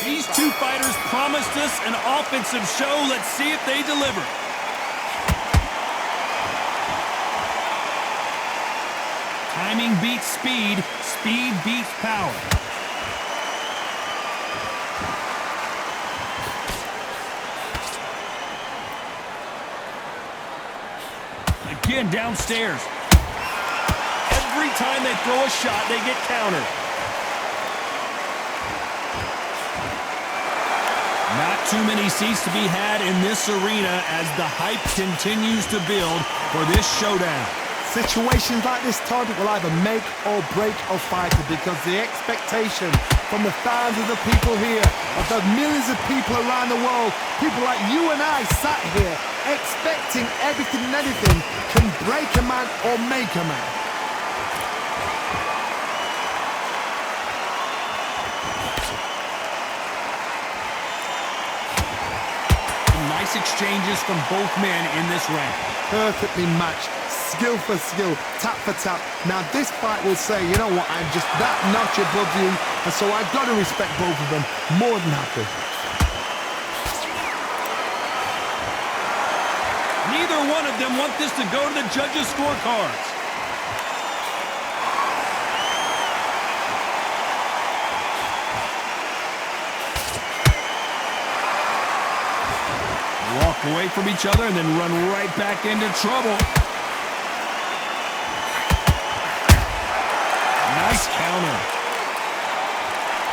These two fighters promised us an offensive show. Let's see if they deliver. Timing beats speed. Speed beats power. Again, downstairs. Every time they throw a shot, they get countered. Not too many seats to be had in this arena as the hype continues to build for this showdown. Situations like this, Todd, will either make or break a fighter because the expectation from the thousands of people here, of the millions of people around the world, people like you and I sat here expecting everything and anything can break a man or make a man. Nice exchanges from both men in this round. Perfectly matched. Skill for skill, tap for tap. Now this fight will say, you know what, I'm just that notch above you, and so I've got to respect both of them. More than happy. Neither one of them want this to go to the judges' scorecards. Walk away from each other and then run right back into trouble. Nice counter.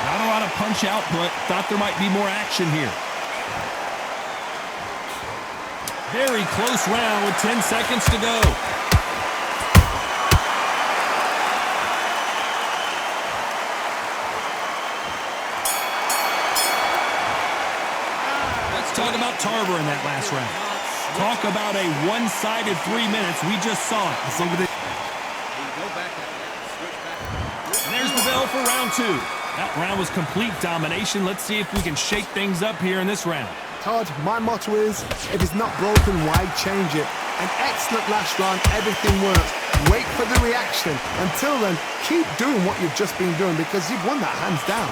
Not a lot of punch output. Thought there might be more action here. Very close round with 10 seconds to go. Let's talk about Tarver in that last round. Talk about a one-sided 3 minutes. We just saw it. And there's the bell for round two. That round was complete domination. Let's see if we can shake things up here in this round. Todd, my motto is, if it's not broken, why change it? An excellent last round, everything works. Wait for the reaction. Until then, keep doing what you've just been doing because you've won that hands down.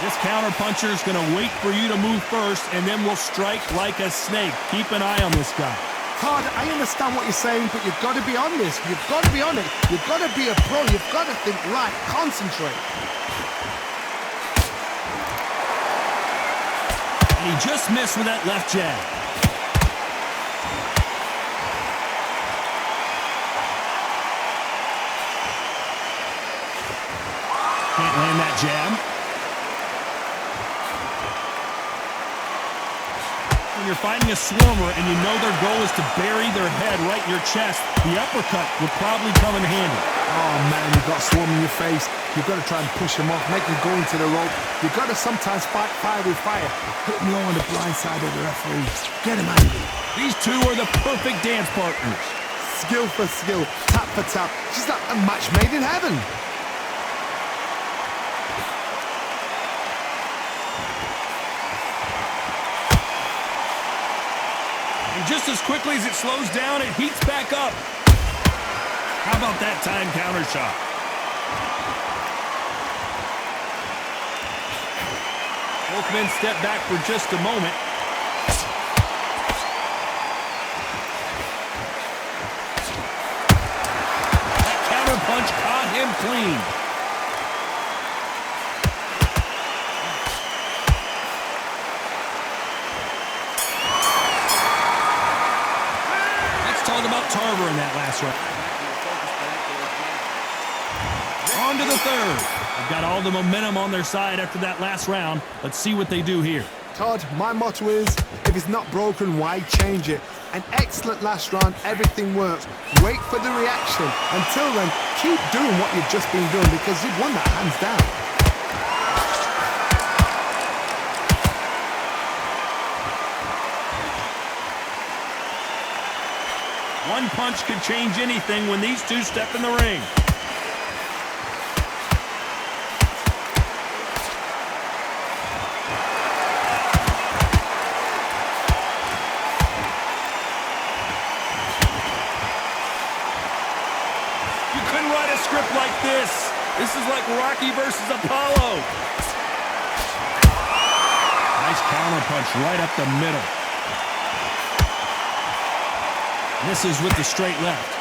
This counter-puncher is going to wait for you to move first, and then will strike like a snake. Keep an eye on this guy. Todd, I understand what you're saying, but you've got to be on this. You've got to be on it. You've got to be a pro. You've got to think right. Concentrate. And he just missed with that left jab. Can't land that jab. When you're fighting a swarmer and you know their goal is to bury their head right in your chest, the uppercut would probably come in handy. Oh man, you've got a swarm in your face. You've got to try and push him off, make him go into the rope. You've got to sometimes fight fire with fire. Hit him low on the blind side of the referee. Get him angry. These two are the perfect dance partners. Skill for skill, tap for tap. Just like a match made in heaven. Just as quickly as it slows down, it heats back up. How about that time counter shot? Both men step back for just a moment. That counter punch caught him clean. Talk about Tarver in that last round. On to the third. They've got all the momentum on their side after that last round. Let's see what they do here. Todd, my motto is, if it's not broken, why change it? An excellent last round, everything works. Wait for the reaction. Until then, keep doing what you've just been doing because you've won that hands down. One punch could change anything when these two step in the ring. script like this. This is like Rocky versus Apollo. Nice counter punch right up the middle. Misses with the straight left.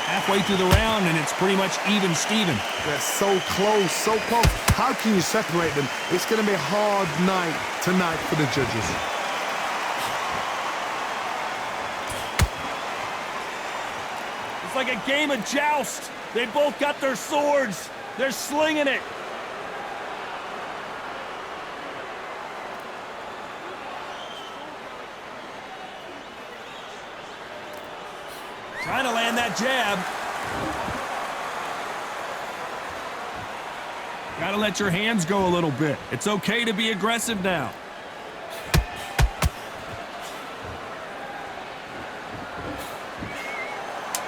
Halfway through the round, and it's pretty much even Steven. They're so close, so close. How can you separate them? It's going to be a hard night tonight for the judges. It's like a game of joust. They both got their swords. They're slinging it. Trying to land that jab. Gotta let your hands go a little bit. It's okay to be aggressive now.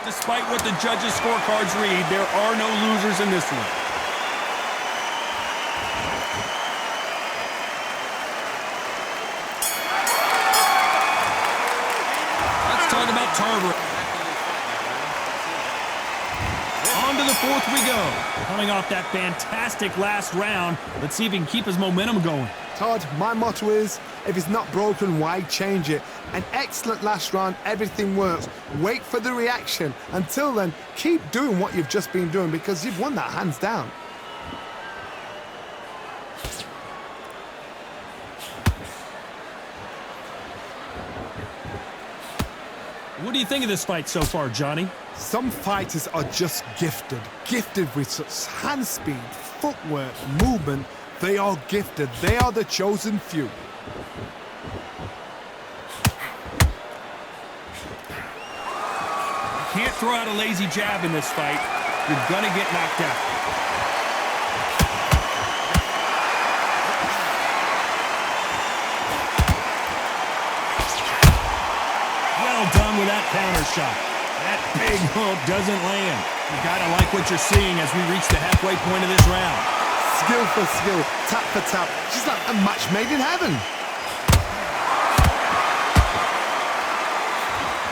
Despite what the judges' scorecards read, there are no losers in this one. Let's talk about Tarver. On to the fourth we go. Coming off that fantastic last round, let's see if he can keep his momentum going. Todd, my motto is, if it's not broken, why change it? An excellent last round, everything works. Wait for the reaction. Until then, keep doing what you've just been doing because you've won that hands down. What do you think of this fight so far, Johnny? Some fighters are just gifted. Gifted with such hand speed, footwork, movement. They are gifted. They are the chosen few. You can't throw out a lazy jab in this fight. You're gonna get knocked out. Well done with that counter shot. That big hook doesn't land. You gotta like what you're seeing as we reach the halfway point of this round. Skill for skill, tap for tap. Just like a match made in heaven.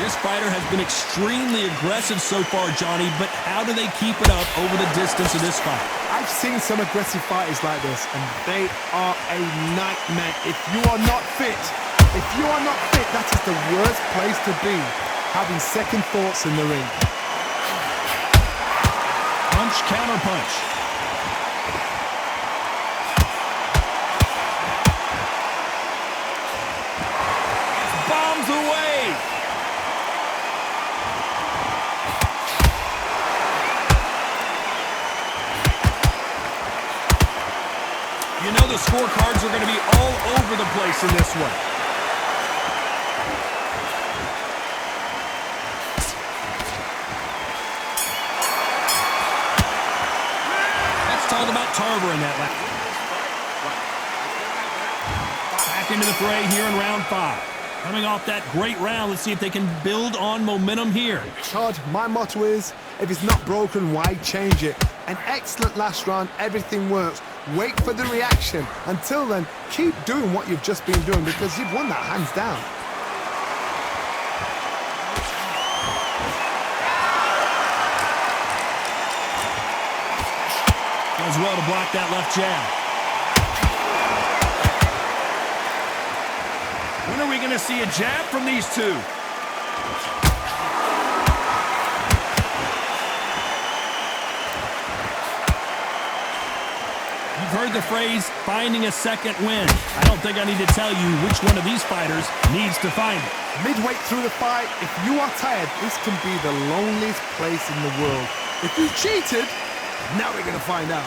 This fighter has been extremely aggressive so far, Johnny, but how do they keep it up over the distance of this fight? I've seen some aggressive fighters like this, and they are a nightmare. If you are not fit, that is the worst place to be, having second thoughts in the ring. Punch, counter punch. Bombs away. You know the scorecards are going to be all over the place in this one. Talk about Tarver in that lap. Back into the fray here in round 5. Coming off that great round, let's see if they can build on momentum here. Todd, my motto is, if it's not broken, why change it? An excellent last round, everything works. Wait for the reaction. Until then, keep doing what you've just been doing because you've won that hands down. Does well to block that left jab. When are we going to see a jab from these two? You've heard the phrase, finding a second win. I don't think I need to tell you which one of these fighters needs to find it. Midway through the fight, if you are tired, this can be the loneliest place in the world. If you cheated, now we're going to find out.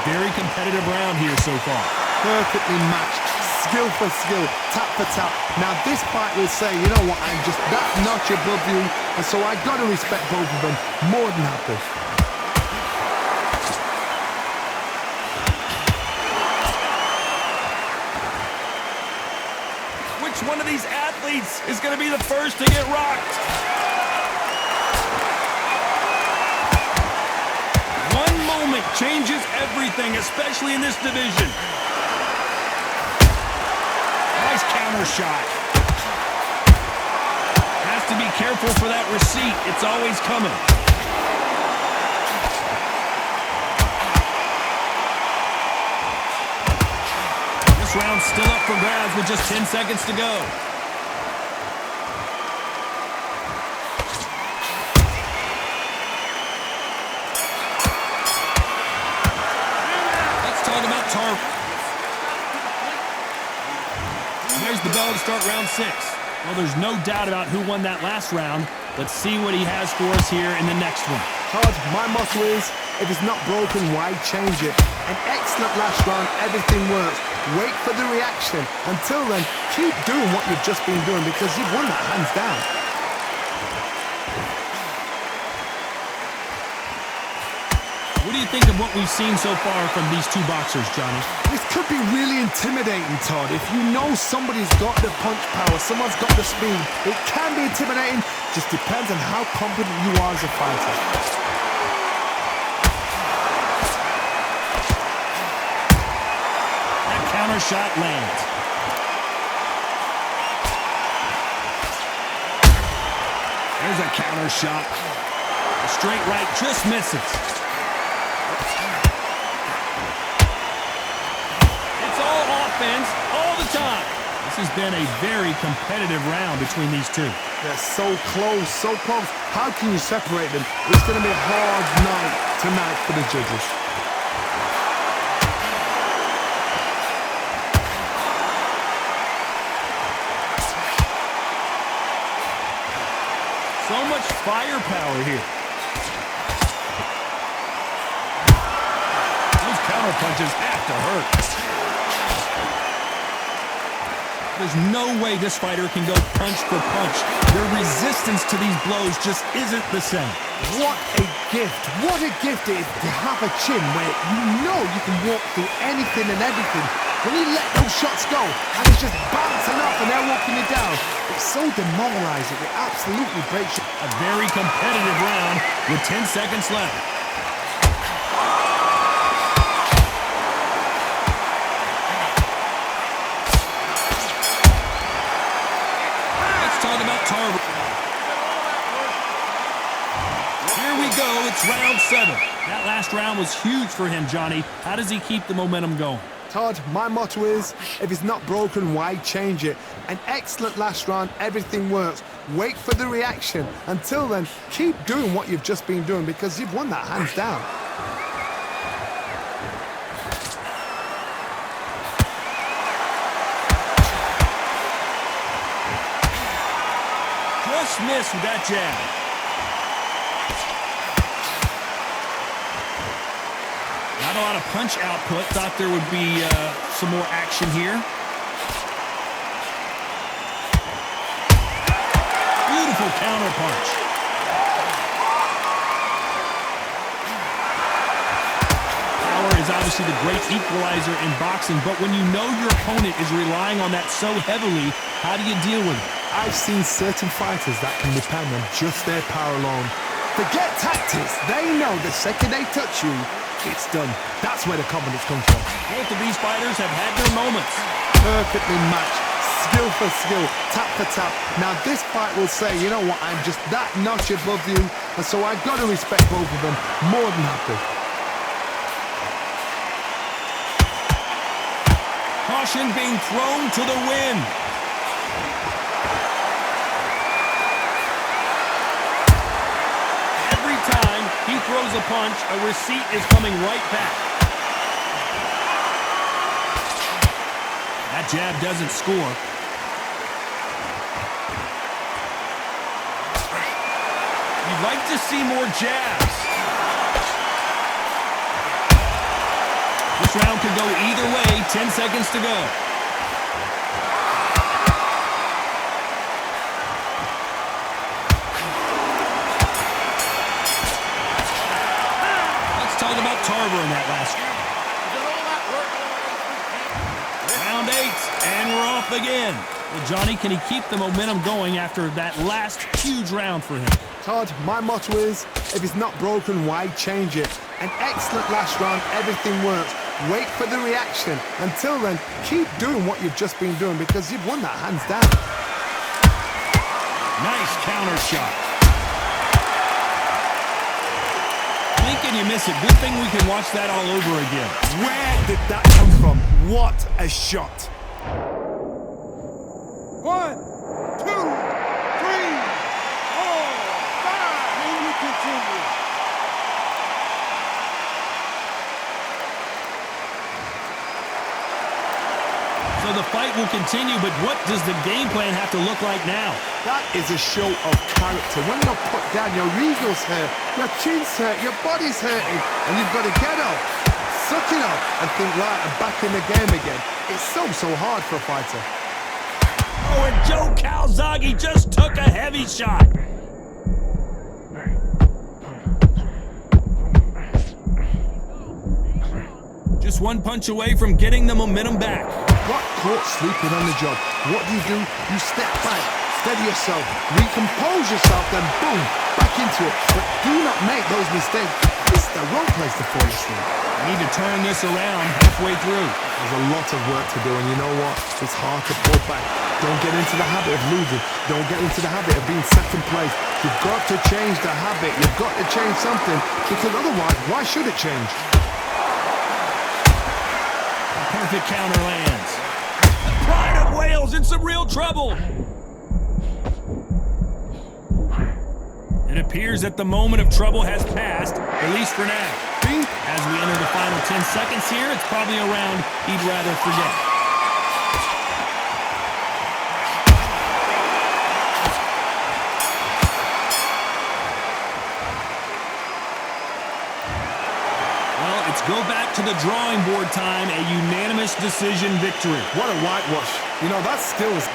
Very competitive round here so far. Perfectly matched, skill for skill, tap for tap. Now this fight will say, you know what, I'm just that notch above you, and so I got to respect both of them more than happy. Which one of these athletes is going to be the first to get rocked? One moment changes everything, especially in this division. Nice counter shot. Has to be careful for that receipt. It's always coming. This round's still up for grabs with just 10 seconds to go. Let's talk about Tarver. There's the bell to start round 6. Well, there's no doubt about who won that last round. Let's see what he has for us here in the next one. Todd, my motto is, if it's not broken, why change it? An excellent last round, everything works. Wait for the reaction. Until then, keep doing what you've just been doing because you've won that hands down. What do you think of what we've seen so far from these two boxers, Johnny? This could be really intimidating, Todd. If you know somebody's got the punch power, someone's got the speed, it can be intimidating. Just depends on how confident you are as a fighter. That counter shot lands. There's a counter shot. A straight right just misses. All the time. This has been a very competitive round between these two. They're so close, so close. How can you separate them? It's going to be a hard night tonight for the judges. So much firepower here. Those counter punches have to hurt. There's no way this fighter can go punch for punch. Their resistance to these blows just isn't the same. What a gift. What a gift it is to have a chin where you know you can walk through anything and everything. When you let those shots go and it's just bouncing off and they're walking you down, it's so demoralizing. It absolutely breaks you. A very competitive round with 10 seconds left. Here we go, it's round 7. That last round was huge for him, Johnny. How does he keep the momentum going? Todd, my motto is, if it's not broken, why change it? An excellent last round, everything works. Wait for the reaction. Until then, keep doing what you've just been doing because you've won that hands down. Just missed with that jab. Not a lot of punch output. Thought there would be some more action here. Beautiful counter punch. Power is obviously the great equalizer in boxing, but when you know your opponent is relying on that so heavily, how do you deal with it? I've seen certain fighters that can depend on just their power alone. Forget tactics. They know the second they touch you, it's done. That's where the confidence comes from. Both of these fighters have had their moments. Perfectly matched. Skill for skill. Tap for tap. Now this fight will say, you know what, I'm just that notch above you. And so I've got to respect both of them. More than happy. Caution being thrown to the wind. He throws a punch, a receipt is coming right back. That jab doesn't score. You'd like to see more jabs. This round could go either way, 10 seconds to go. Tarver in that last round. Round 8, and we're off again. Well, Johnny, can he keep the momentum going after that last huge round for him? Todd, my motto is, If it's not broken, why change it? An excellent last round, everything works. Wait for the reaction. Until then, keep doing what you've just been doing because you've won that hands down. Nice counter shot. Blink and you miss it. Good thing we can watch that all over again. Where did that come from? What a shot. 1, 2, 3, 4, 5. And we continue. So the fight will continue, but what does the game plan have to look like now? That is a show of character. When you're put down, your ego's hurt, your chin's hurt, your body's hurting, and you've got to get up, suck it up, and think, right, I'm back in the game again. It's so hard for a fighter. Oh, and Joe Calzaghe just took a heavy shot. Just one punch away from getting the momentum back. Got caught sleeping on the job. What do? You step back, steady yourself, recompose yourself, then boom, back into it. But do not make those mistakes. This is the wrong place to fall asleep. We need to turn this around halfway through. There's a lot of work to do, and you know what? It's hard to pull back. Don't get into the habit of losing. Don't get into the habit of being second place. You've got to change the habit. You've got to change something, because otherwise, why should it change? Perfect counter lands. The Pride of Wales in some real trouble. It appears that the moment of trouble has passed, at least for now. As we enter the final 10 seconds here, it's probably a round he'd rather forget. Well, it's go back to the drawing board time, a unanimous decision victory. What a whitewash. You know, that still is